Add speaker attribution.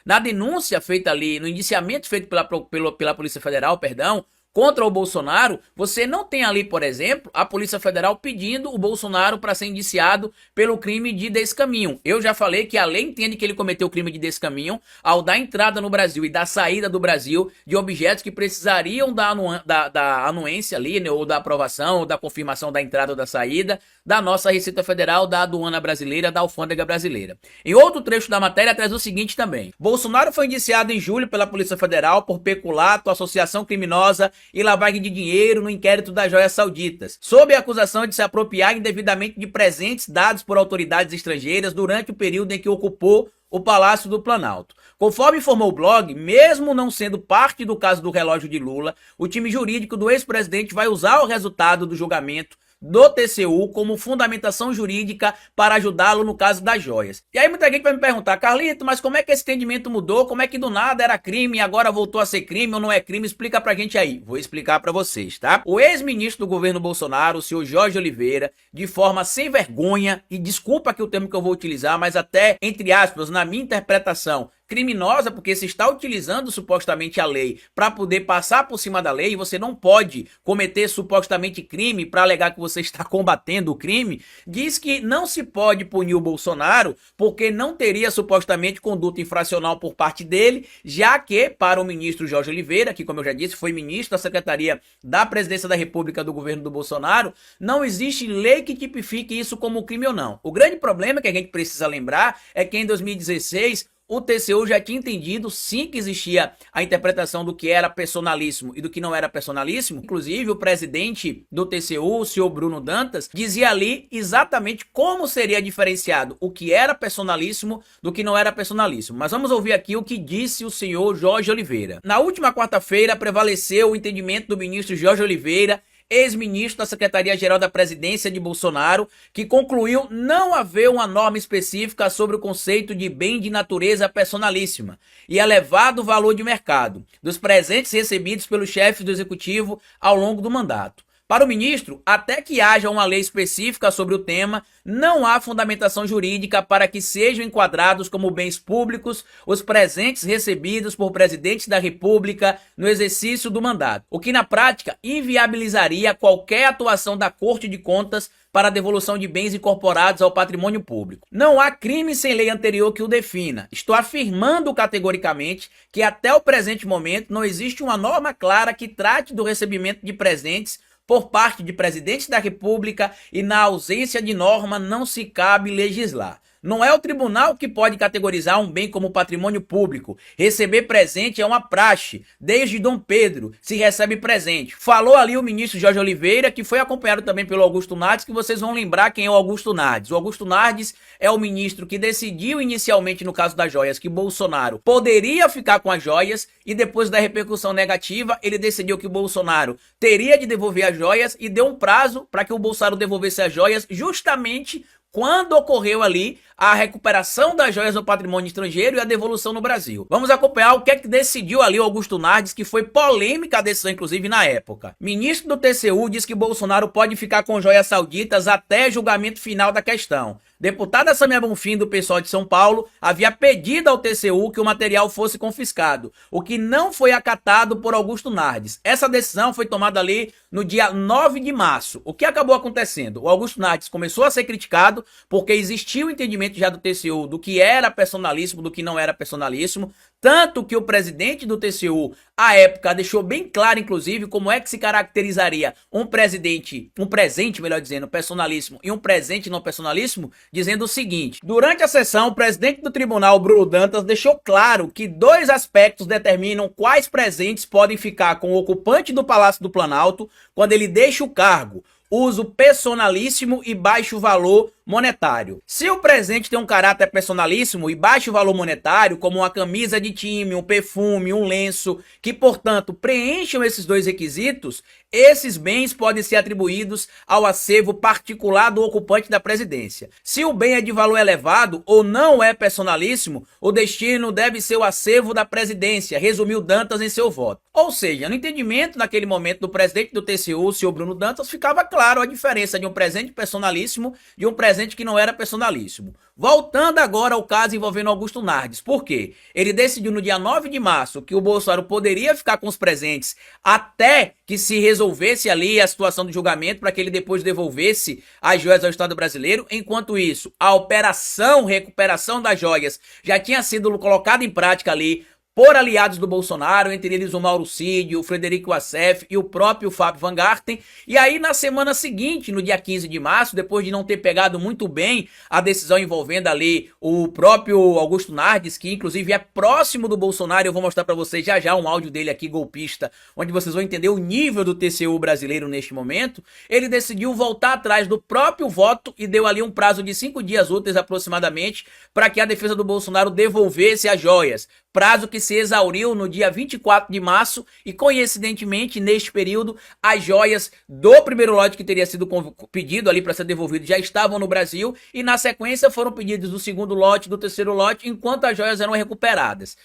Speaker 1: Na denúncia feita ali, no indiciamento feito pela Polícia Federal, perdão, contra o Bolsonaro, você não tem ali, por exemplo, a Polícia Federal pedindo o Bolsonaro para ser indiciado pelo crime de descaminho. Eu já falei que a lei entende que ele cometeu o crime de descaminho ao dar entrada no Brasil e dar saída do Brasil de objetos que precisariam da anuência ali, né, ou da aprovação, ou da confirmação da entrada ou da saída da nossa Receita Federal, da aduana brasileira, da alfândega brasileira. Em outro trecho da matéria traz o seguinte também: Bolsonaro foi indiciado em julho pela Polícia Federal por peculato, associação criminosa e lavagem de dinheiro no inquérito das joias sauditas, sob a acusação de se apropriar indevidamente de presentes dados por autoridades estrangeiras durante o período em que ocupou o Palácio do Planalto. Conforme informou o blog, mesmo não sendo parte do caso do relógio de Lula, o time jurídico do ex-presidente vai usar o resultado do julgamento do TCU como fundamentação jurídica para ajudá-lo no caso das joias. E aí muita gente vai me perguntar: Carlito, mas como é que esse entendimento mudou? Como é que do nada era crime e agora voltou a ser crime ou não é crime? Explica pra gente aí. Vou explicar pra vocês, tá? O ex-ministro do governo Bolsonaro, o senhor Jorge Oliveira, de forma sem vergonha, e desculpa aqui o termo que eu vou utilizar, mas até, entre aspas, na minha interpretação, criminosa, porque se está utilizando supostamente a lei para poder passar por cima da lei, e você não pode cometer supostamente crime para alegar que você está combatendo o crime, diz que não se pode punir o Bolsonaro porque não teria supostamente conduta infracional por parte dele, já que para o ministro Jorge Oliveira, que como eu já disse foi ministro da Secretaria da Presidência da República do governo do Bolsonaro, não existe lei que tipifique isso como crime ou não. O grande problema que a gente precisa lembrar é que em 2016 o TCU já tinha entendido sim que existia a interpretação do que era personalíssimo e do que não era personalíssimo. Inclusive o presidente do TCU, o senhor Bruno Dantas, dizia ali exatamente como seria diferenciado o que era personalíssimo do que não era personalíssimo. Mas vamos ouvir aqui o que disse o senhor Jorge Oliveira. Na última quarta-feira prevaleceu o entendimento do ministro Jorge Oliveira, ex-ministro da Secretaria-Geral da Presidência de Bolsonaro, que concluiu não haver uma norma específica sobre o conceito de bem de natureza personalíssima e elevado valor de mercado dos presentes recebidos pelos chefes do Executivo ao longo do mandato. Para o ministro, até que haja uma lei específica sobre o tema, não há fundamentação jurídica para que sejam enquadrados como bens públicos os presentes recebidos por presidentes da República no exercício do mandato, o que na prática inviabilizaria qualquer atuação da Corte de Contas para a devolução de bens incorporados ao patrimônio público. Não há crime sem lei anterior que o defina. Estou afirmando categoricamente que até o presente momento não existe uma norma clara que trate do recebimento de presentes por parte de presidentes da República e, na ausência de norma, não se cabe legislar. Não é o tribunal que pode categorizar um bem como patrimônio público. Receber presente é uma praxe. Desde Dom Pedro se recebe presente. Falou ali o ministro Jorge Oliveira, que foi acompanhado também pelo Augusto Nardes, que vocês vão lembrar quem é o Augusto Nardes. O Augusto Nardes é o ministro que decidiu inicialmente no caso das joias que Bolsonaro poderia ficar com as joias e depois da repercussão negativa ele decidiu que Bolsonaro teria de devolver as joias e deu um prazo para que o Bolsonaro devolvesse as joias justamente quando ocorreu ali a recuperação das joias no patrimônio estrangeiro e a devolução no Brasil. Vamos acompanhar o que é que decidiu ali o Augusto Nardes, que foi polêmica a decisão, inclusive, na época. Ministro do TCU diz que Bolsonaro pode ficar com joias sauditas até julgamento final da questão. Deputada Samia Bonfim, do PSOL de São Paulo, havia pedido ao TCU que o material fosse confiscado, o que não foi acatado por Augusto Nardes. Essa decisão foi tomada ali no dia 9 de março. O que acabou acontecendo? O Augusto Nardes começou a ser criticado porque existia o entendimento já do TCU do que era personalíssimo, do que não era personalíssimo, tanto que o presidente do TCU, à época, deixou bem claro, inclusive, como é que se caracterizaria um presente, melhor dizendo, personalíssimo e um presente não personalíssimo, dizendo o seguinte: durante a sessão, o presidente do tribunal, Bruno Dantas, deixou claro que dois aspectos determinam quais presentes podem ficar com o ocupante do Palácio do Planalto quando ele deixa o cargo: uso personalíssimo e baixo valor monetário. Se o presente tem um caráter personalíssimo e baixo valor monetário, como uma camisa de time, um perfume, um lenço, que portanto preencham esses dois requisitos, esses bens podem ser atribuídos ao acervo particular do ocupante da presidência. Se o bem é de valor elevado ou não é personalíssimo, o destino deve ser o acervo da presidência, resumiu Dantas em seu voto. Ou seja, no entendimento naquele momento do presidente do TCU, o senhor Bruno Dantas, ficava claro a diferença de um presente personalíssimo de um presente presente que não era personalíssimo. Voltando agora ao caso envolvendo Augusto Nardes. Por quê? Ele decidiu no dia 9 de março que o Bolsonaro poderia ficar com os presentes até que se resolvesse ali a situação do julgamento para que ele depois devolvesse as joias ao Estado brasileiro. Enquanto isso, a operação recuperação das joias já tinha sido colocada em prática ali por aliados do Bolsonaro, entre eles o Mauro Cid, o Frederico Wassef e o próprio Fábio Van Garten. E aí na semana seguinte, no dia 15 de março, depois de não ter pegado muito bem a decisão envolvendo ali o próprio Augusto Nardes, que inclusive é próximo do Bolsonaro, eu vou mostrar para vocês já já um áudio dele aqui, golpista, onde vocês vão entender o nível do TCU brasileiro neste momento, ele decidiu voltar atrás do próprio voto e deu ali um prazo de 5 dias úteis aproximadamente para que a defesa do Bolsonaro devolvesse as joias. Prazo que se exauriu no dia 24 de março e, coincidentemente, neste período, as joias do primeiro lote que teria sido pedido ali para ser devolvido já estavam no Brasil e, na sequência, foram pedidos do segundo lote, do terceiro lote, enquanto as joias eram recuperadas.